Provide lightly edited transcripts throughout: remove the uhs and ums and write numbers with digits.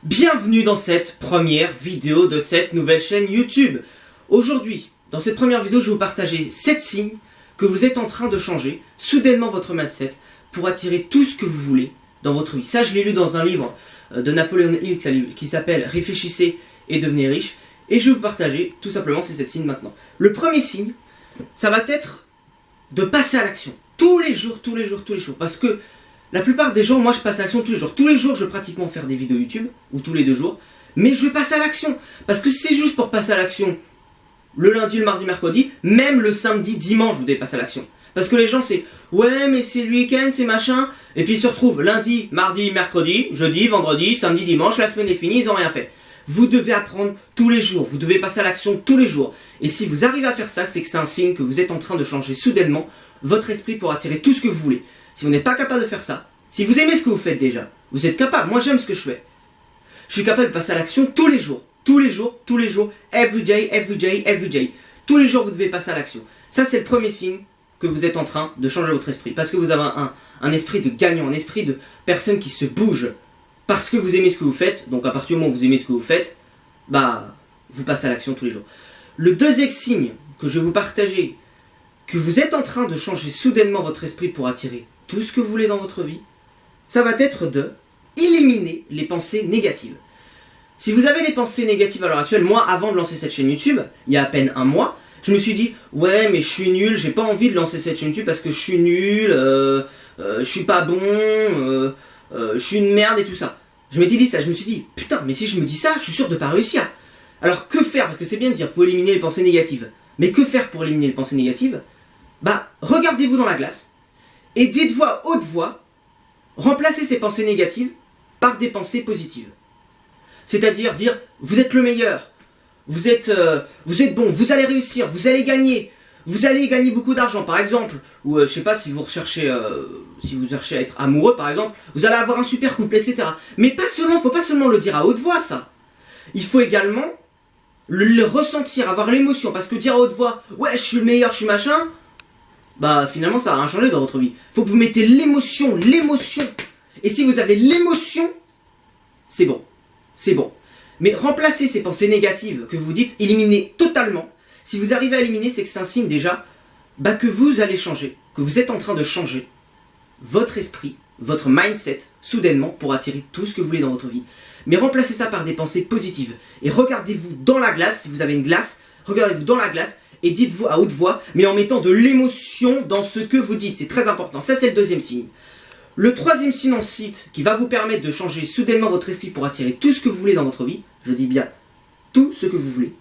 Bienvenue dans cette première vidéo de cette nouvelle chaîne YouTube. Aujourd'hui, dans cette première vidéo, je vais vous partager 7 signes que vous êtes en train de changer soudainement votre mindset pour attirer tout ce que vous voulez dans votre vie. Ça, je l'ai lu dans un livre de Napoléon Hill qui s'appelle Réfléchissez et devenez riche. Et je vais vous partager tout simplement ces 7 signes maintenant. Le premier signe, ça va être de passer à l'action. Tous les jours. Parce que la plupart des gens, moi je passe à l'action tous les jours. Tous les jours, je vais pratiquement faire des vidéos YouTube, ou tous les 2 jours. Mais je vais passer à l'action. Parce que c'est juste pour passer à l'action le lundi, le mardi, mercredi, même le samedi, dimanche, vous devez passer à l'action. Parce que les gens, c'est ouais, mais c'est le week-end, c'est machin. Et puis ils se retrouvent lundi, mardi, mercredi, jeudi, vendredi, samedi, dimanche, la semaine est finie, ils n'ont rien fait. Vous devez apprendre tous les jours, vous devez passer à l'action tous les jours. Et si vous arrivez à faire ça, c'est que c'est un signe que vous êtes en train de changer soudainement votre esprit pour attirer tout ce que vous voulez. Si vous n'êtes pas capable de faire ça, si vous aimez ce que vous faites déjà, vous êtes capable, moi j'aime ce que je fais. Je suis capable de passer à l'action tous les jours, every day. Tous les jours vous devez passer à l'action. Ça c'est le premier signe que vous êtes en train de changer votre esprit. Parce que vous avez un esprit de gagnant, un esprit de personne qui se bouge. Parce que vous aimez ce que vous faites, donc à partir du moment où vous aimez ce que vous faites, bah, vous passez à l'action tous les jours. Le deuxième signe que je vais vous partager, que vous êtes en train de changer soudainement votre esprit pour attirer tout ce que vous voulez dans votre vie, ça va être de éliminer les pensées négatives. Si vous avez des pensées négatives à l'heure actuelle, moi, avant de lancer cette chaîne YouTube, il y a à peine un mois, je me suis dit, ouais, mais je suis nul, j'ai pas envie de lancer cette chaîne YouTube parce que je suis nul, je suis pas bon, je suis une merde et tout ça. Je m'étais dit ça, je me suis dit, putain, mais si je me dis ça, je suis sûr de pas réussir. Alors que faire? Parce que c'est bien de dire, faut éliminer les pensées négatives. Mais que faire pour éliminer les pensées négatives? Bah, regardez-vous dans la glace et dites-vous à haute voix, remplacez ces pensées négatives par des pensées positives. C'est-à-dire dire, vous êtes le meilleur, vous êtes bon, vous allez réussir, vous allez gagner beaucoup d'argent par exemple, ou je sais pas si vous cherchez à être amoureux par exemple, vous allez avoir un super couple, etc. Mais pas seulement, faut pas seulement le dire à haute voix ça. Il faut également le ressentir, avoir l'émotion, parce que dire à haute voix, ouais je suis le meilleur, je suis machin, bah finalement ça va rien changer dans votre vie. Faut que vous mettez l'émotion. Et si vous avez l'émotion, c'est bon. Mais remplacez ces pensées négatives que vous dites, éliminez totalement. Si vous arrivez à éliminer, c'est que c'est un signe déjà que vous allez changer, que vous êtes en train de changer votre esprit, votre mindset, soudainement, pour attirer tout ce que vous voulez dans votre vie. Mais remplacez ça par des pensées positives. Et regardez-vous dans la glace, si vous avez une glace, regardez-vous dans la glace et dites-vous à haute voix, mais en mettant de l'émotion dans ce que vous dites. C'est très important. Ça, c'est le deuxième signe. Le troisième signe ensuite, qui va vous permettre de changer soudainement votre esprit pour attirer tout ce que vous voulez dans votre vie, je dis bien tout ce que vous voulez,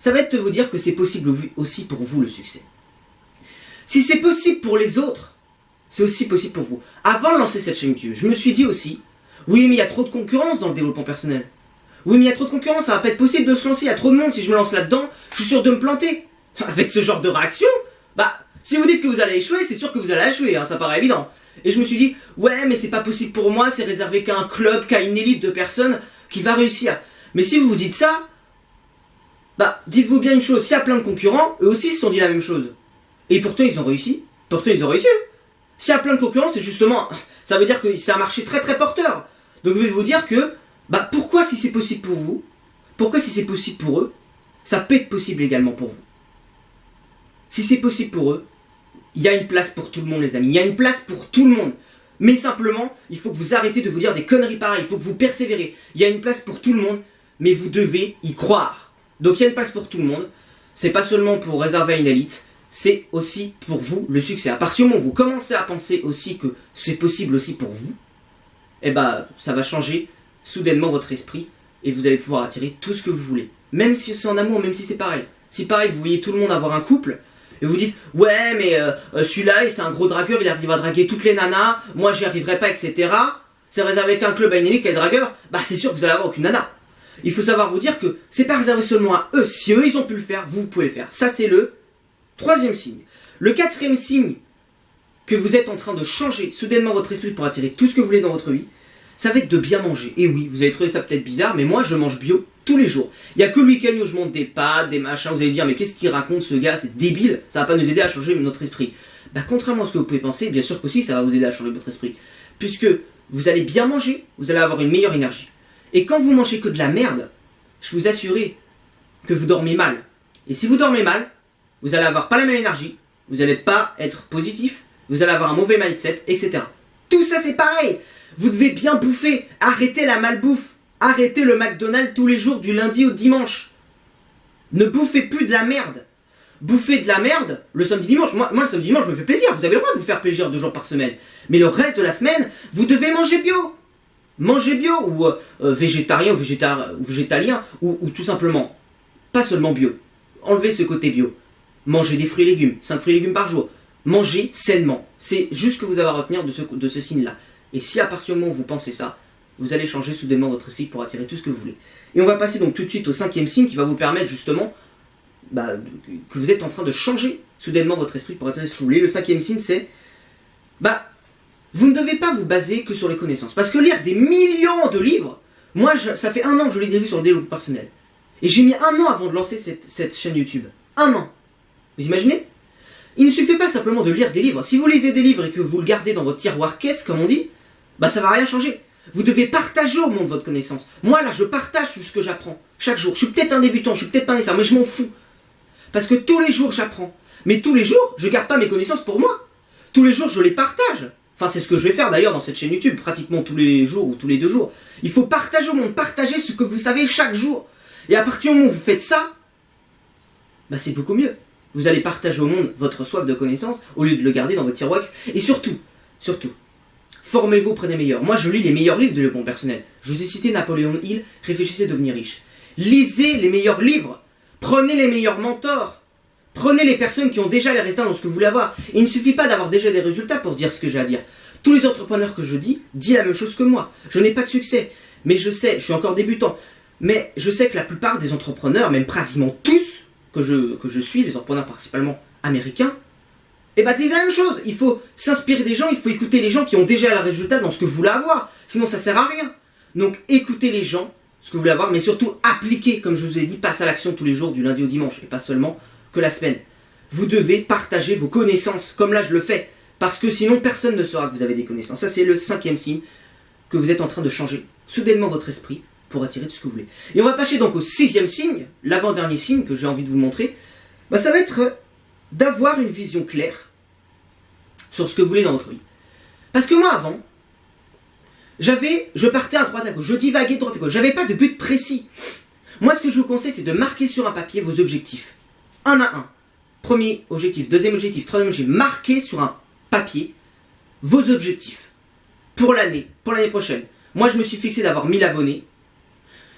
ça va être de vous dire que c'est possible aussi pour vous le succès. Si c'est possible pour les autres, c'est aussi possible pour vous. Avant de lancer cette chaîne YouTube, je me suis dit aussi, oui mais il y a trop de concurrence dans le développement personnel. Oui mais il y a trop de concurrence, ça va pas être possible de se lancer, il y a trop de monde, si je me lance là-dedans, je suis sûr de me planter. Avec ce genre de réaction, si vous dites que vous allez échouer, c'est sûr que vous allez échouer, ça paraît évident. Et je me suis dit, ouais mais c'est pas possible pour moi, c'est réservé qu'à un club, qu'à une élite de personnes qui va réussir. Mais si vous vous dites ça, dites-vous bien une chose, s'il y a plein de concurrents, eux aussi se sont dit la même chose. Et pourtant ils ont réussi. S'il y a plein de concurrents, c'est justement, ça veut dire que c'est un marché très très porteur. Donc je vais vous dire que, pourquoi si c'est possible pour vous, pourquoi si c'est possible pour eux, ça peut être possible également pour vous. Si c'est possible pour eux, il y a une place pour tout le monde les amis, il y a une place pour tout le monde. Mais simplement, il faut que vous arrêtez de vous dire des conneries pareilles, il faut que vous persévérez. Il y a une place pour tout le monde, mais vous devez y croire. Donc il y a une place pour tout le monde, c'est pas seulement pour réserver à une élite, c'est aussi pour vous le succès. À partir du moment où vous commencez à penser aussi que c'est possible aussi pour vous, ça va changer soudainement votre esprit et vous allez pouvoir attirer tout ce que vous voulez. Même si c'est en amour, même si c'est pareil. Si pareil, vous voyez tout le monde avoir un couple, et vous dites, ouais mais celui-là c'est un gros dragueur, il arrive à draguer toutes les nanas, moi j'y arriverai pas, etc. C'est réservé qu'un club à une élite qui est dragueur, c'est sûr que vous allez avoir aucune nana. Il faut savoir vous dire que c'est pas réservé seulement à eux. Si eux ils ont pu le faire, vous pouvez le faire. Ça c'est le troisième signe. Le quatrième signe que vous êtes en train de changer soudainement votre esprit pour attirer tout ce que vous voulez dans votre vie, ça va être de bien manger. Et oui, vous allez trouver ça peut-être bizarre, mais moi je mange bio tous les jours. Il n'y a que le week-end où je monte des pâtes, des machins, vous allez me dire mais qu'est-ce qu'il raconte ce gars, c'est débile, ça va pas nous aider à changer notre esprit. Contrairement à ce que vous pouvez penser, bien sûr qu'aussi ça va vous aider à changer votre esprit. Puisque vous allez bien manger, vous allez avoir une meilleure énergie. Et quand vous mangez que de la merde, je vous assure que vous dormez mal. Et si vous dormez mal, vous allez avoir pas la même énergie, vous n'allez pas être positif, vous allez avoir un mauvais mindset, etc. Tout ça c'est pareil. Vous devez bien bouffer, arrêtez la malbouffe, arrêtez le McDonald's tous les jours du lundi au dimanche. Ne bouffez plus de la merde. Bouffez de la merde le samedi dimanche. Moi le samedi dimanche je me fais plaisir, vous avez le droit de vous faire plaisir 2 jours par semaine. Mais le reste de la semaine, vous devez manger bio. Manger bio ou végétarien ou végétalien ou tout simplement, pas seulement bio. Enlevez ce côté bio. Mangez des fruits et légumes, 5 fruits et légumes par jour. Mangez sainement. C'est juste ce que vous avez à retenir de ce signe-là. Et si à partir du moment où vous pensez ça, vous allez changer soudainement votre cycle pour attirer tout ce que vous voulez. Et on va passer donc tout de suite au 5e signe qui va vous permettre justement que vous êtes en train de changer soudainement votre esprit pour attirer ce que vous voulez. Le 5e signe c'est vous ne devez pas vous baser que sur les connaissances. Parce que lire des millions de livres, moi ça fait 1 an que je lis des livres sur le développement personnel. Et j'ai mis 1 an avant de lancer cette chaîne YouTube. 1 an. Vous imaginez? Il ne suffit pas simplement de lire des livres. Si vous lisez des livres et que vous le gardez dans votre tiroir caisse, comme on dit, ça va rien changer. Vous devez partager au monde votre connaissance. Moi là, je partage tout ce que j'apprends. Chaque jour. Je suis peut-être un débutant, je suis peut-être pas un expert, mais je m'en fous. Parce que tous les jours, j'apprends. Mais tous les jours, je garde pas mes connaissances pour moi. Tous les jours, je les partage. Enfin, c'est ce que je vais faire d'ailleurs dans cette chaîne YouTube, pratiquement tous les jours ou tous les 2 jours. Il faut partager au monde, partager ce que vous savez chaque jour. Et à partir du moment où vous faites ça, c'est beaucoup mieux. Vous allez partager au monde votre soif de connaissances au lieu de le garder dans votre tiroir. Et surtout, formez-vous auprès des meilleurs. Moi, je lis les meilleurs livres de développement personnel. Je vous ai cité Napoléon Hill, Réfléchissez, devenir riche. Lisez les meilleurs livres. Prenez les meilleurs mentors. Prenez les personnes qui ont déjà les résultats dans ce que vous voulez avoir. Et il ne suffit pas d'avoir déjà des résultats pour dire ce que j'ai à dire. Tous les entrepreneurs que je dis la même chose que moi. Je n'ai pas de succès. Mais je sais, je suis encore débutant. Mais je sais que la plupart des entrepreneurs, même pratiquement tous que je suis, les entrepreneurs principalement américains, disent la même chose. Il faut s'inspirer des gens, il faut écouter les gens qui ont déjà le résultat dans ce que vous voulez avoir. Sinon ça sert à rien. Donc écoutez les gens, ce que vous voulez avoir, mais surtout appliquez, comme je vous ai dit, passe à l'action tous les jours du lundi au dimanche. Et pas seulement que la semaine. Vous devez partager vos connaissances, comme là je le fais. Parce que sinon personne ne saura que vous avez des connaissances. Ça c'est le 5e signe que vous êtes en train de changer soudainement votre esprit pour attirer tout ce que vous voulez. Et on va passer donc au 6e signe, l'avant-dernier signe que j'ai envie de vous montrer. Ça va être d'avoir une vision claire sur ce que vous voulez dans votre vie. Parce que moi avant, je partais à droite à gauche, je divaguais de droite à gauche, j'avais pas de but précis. Moi ce que je vous conseille c'est de marquer sur un papier vos objectifs. Un à un. Premier objectif, deuxième objectif, troisième objectif. Marquez sur un papier vos objectifs pour l'année prochaine. Moi je me suis fixé d'avoir 1000 abonnés.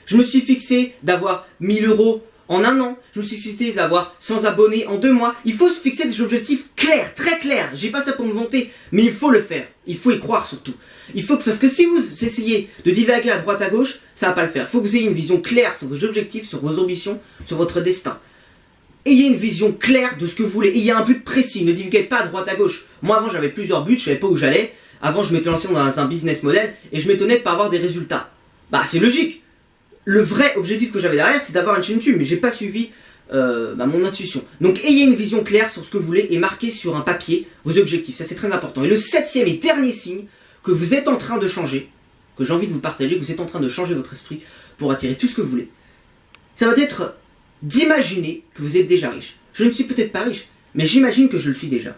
Je me suis fixé d'avoir 1000 € en 1 an. Je me suis fixé d'avoir 100 abonnés en 2 mois. Il faut se fixer des objectifs clairs, très clairs. J'ai pas ça pour me vanter, mais il faut le faire. Il faut y croire surtout. Parce que si vous essayez de divaguer à droite à gauche, ça va pas le faire. Il faut que vous ayez une vision claire sur vos objectifs, sur vos ambitions, sur votre destin. Ayez une vision claire de ce que vous voulez. Ayez un but précis. Ne divaguez pas à droite à gauche. Moi avant j'avais plusieurs buts, je savais pas où j'allais. Avant je m'étais lancé dans un business model et je m'étonnais de pas avoir des résultats. C'est logique. Le vrai objectif que j'avais derrière, c'est d'avoir une chaîne YouTube, mais j'ai pas suivi mon intuition. Donc ayez une vision claire sur ce que vous voulez et marquez sur un papier vos objectifs. Ça c'est très important. Et le 7e et dernier signe que vous êtes en train de changer, que j'ai envie de vous partager, que vous êtes en train de changer votre esprit pour attirer tout ce que vous voulez, ça va être d'imaginer que vous êtes déjà riche. Je ne suis peut-être pas riche, mais j'imagine que je le suis déjà.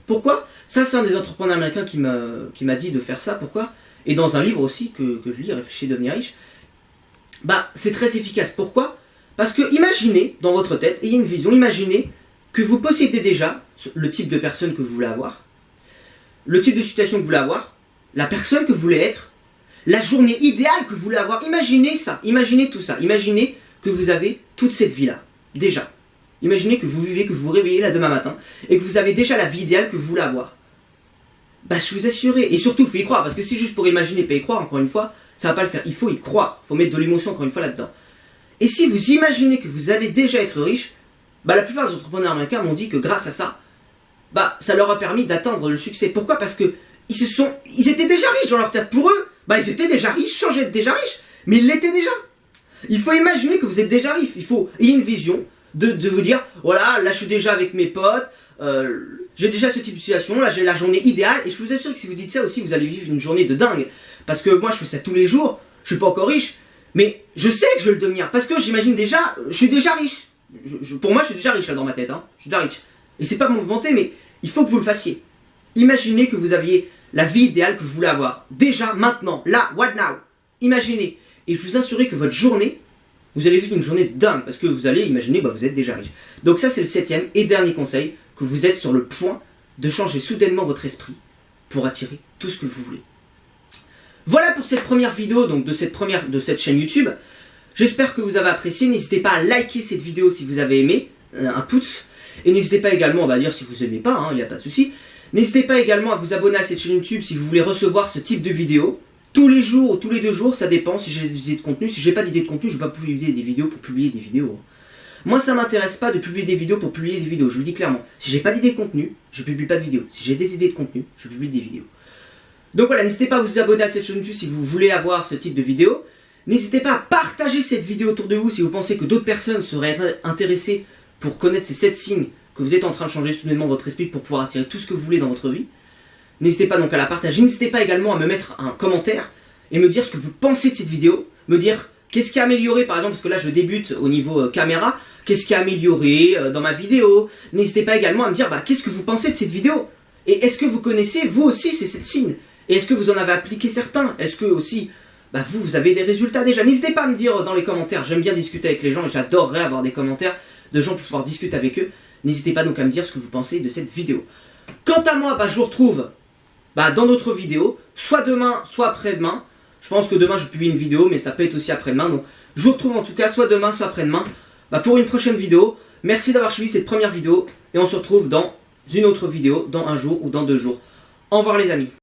Pourquoi? Ça c'est un des entrepreneurs américains qui m'a dit de faire ça. Pourquoi? Et dans un livre aussi que je lis, Réfléchissez, devenir riche. C'est très efficace. Pourquoi? Parce que imaginez dans votre tête, ayez une vision, imaginez que vous possédez déjà le type de personne que vous voulez avoir, le type de situation que vous voulez avoir, la personne que vous voulez être, la journée idéale que vous voulez avoir. Imaginez ça, imaginez tout ça, imaginez que vous avez toute cette vie-là, déjà. Imaginez que vous vivez, que vous vous réveillez là demain matin, et que vous avez déjà la vie idéale que vous voulez avoir. Je vous assure, et surtout il faut y croire, parce que si juste pour imaginer et pas y croire, encore une fois, ça va pas le faire. Il faut y croire, il faut mettre de l'émotion encore une fois là-dedans. Et si vous imaginez que vous allez déjà être riche, la plupart des entrepreneurs américains m'ont dit que grâce à ça, ça leur a permis d'atteindre le succès. Pourquoi? Parce que ils étaient déjà riches dans leur tête. Pour eux, ils étaient déjà riches, sans être déjà riches, mais ils l'étaient déjà. Il faut imaginer que vous êtes déjà riche. Il faut ayez une vision de vous dire, voilà, là je suis déjà avec mes potes, j'ai déjà ce type de situation, là j'ai la journée idéale, et je vous assure que si vous dites ça aussi, vous allez vivre une journée de dingue. Parce que moi je fais ça tous les jours, je suis pas encore riche, Mais je sais que je vais le devenir, parce que j'imagine déjà, je suis déjà riche. Pour moi, je suis déjà riche là dans ma tête, hein. Je suis déjà riche. Et c'est pas pour me vanter, mais il faut que vous le fassiez. Imaginez que vous aviez la vie idéale que vous voulez avoir. Déjà, maintenant, là, what now? Imaginez. Et je vous assurerai que votre journée, vous allez vivre une journée dingue, parce que vous allez imaginer, vous êtes déjà riche. Donc ça, c'est le 7e et dernier conseil, que vous êtes sur le point de changer soudainement votre esprit pour attirer tout ce que vous voulez. Voilà pour cette première vidéo donc de cette chaîne YouTube. J'espère que vous avez apprécié. N'hésitez pas à liker cette vidéo si vous avez aimé, un pouce. Et n'hésitez pas également, on va dire si vous n'aimez pas, il n'y a pas de souci. N'hésitez pas également à vous abonner à cette chaîne YouTube si vous voulez recevoir ce type de vidéo. Tous les jours ou tous les 2 jours, ça dépend si j'ai des idées de contenu. Si j'ai pas d'idées de contenu, je ne vais pas publier des vidéos pour publier des vidéos. Moi, ça m'intéresse pas de publier des vidéos pour publier des vidéos. Je vous le dis clairement. Si j'ai pas d'idées de contenu, je publie pas de vidéos. Si j'ai des idées de contenu, je publie des vidéos. Donc voilà, n'hésitez pas à vous abonner à cette chaîne YouTube si vous voulez avoir ce type de vidéo. N'hésitez pas à partager cette vidéo autour de vous si vous pensez que d'autres personnes seraient intéressées pour connaître ces 7 signes que vous êtes en train de changer soudainement votre esprit pour pouvoir attirer tout ce que vous voulez dans votre vie. N'hésitez pas donc à la partager. N'hésitez pas également à me mettre un commentaire et me dire ce que vous pensez de cette vidéo. Me dire qu'est-ce qui a amélioré par exemple, parce que là je débute au niveau caméra. Qu'est-ce qui a amélioré dans ma vidéo. N'hésitez pas également à me dire qu'est-ce que vous pensez de cette vidéo. Et est-ce que vous connaissez vous aussi ces 7 signes? Et est-ce que vous en avez appliqué certains? Est-ce que aussi, vous avez des résultats déjà? N'hésitez pas à me dire dans les commentaires. J'aime bien discuter avec les gens et j'adorerais avoir des commentaires de gens pour pouvoir discuter avec eux. N'hésitez pas donc à me dire ce que vous pensez de cette vidéo. Quant à moi, je vous retrouve dans d'autres vidéos, soit demain, soit après-demain. Je pense que demain je publie une vidéo, mais ça peut être aussi après-demain. Donc je vous retrouve en tout cas soit demain, soit après-demain pour une prochaine vidéo. Merci d'avoir suivi cette première vidéo et on se retrouve dans une autre vidéo dans un jour ou dans 2 jours. Au revoir les amis.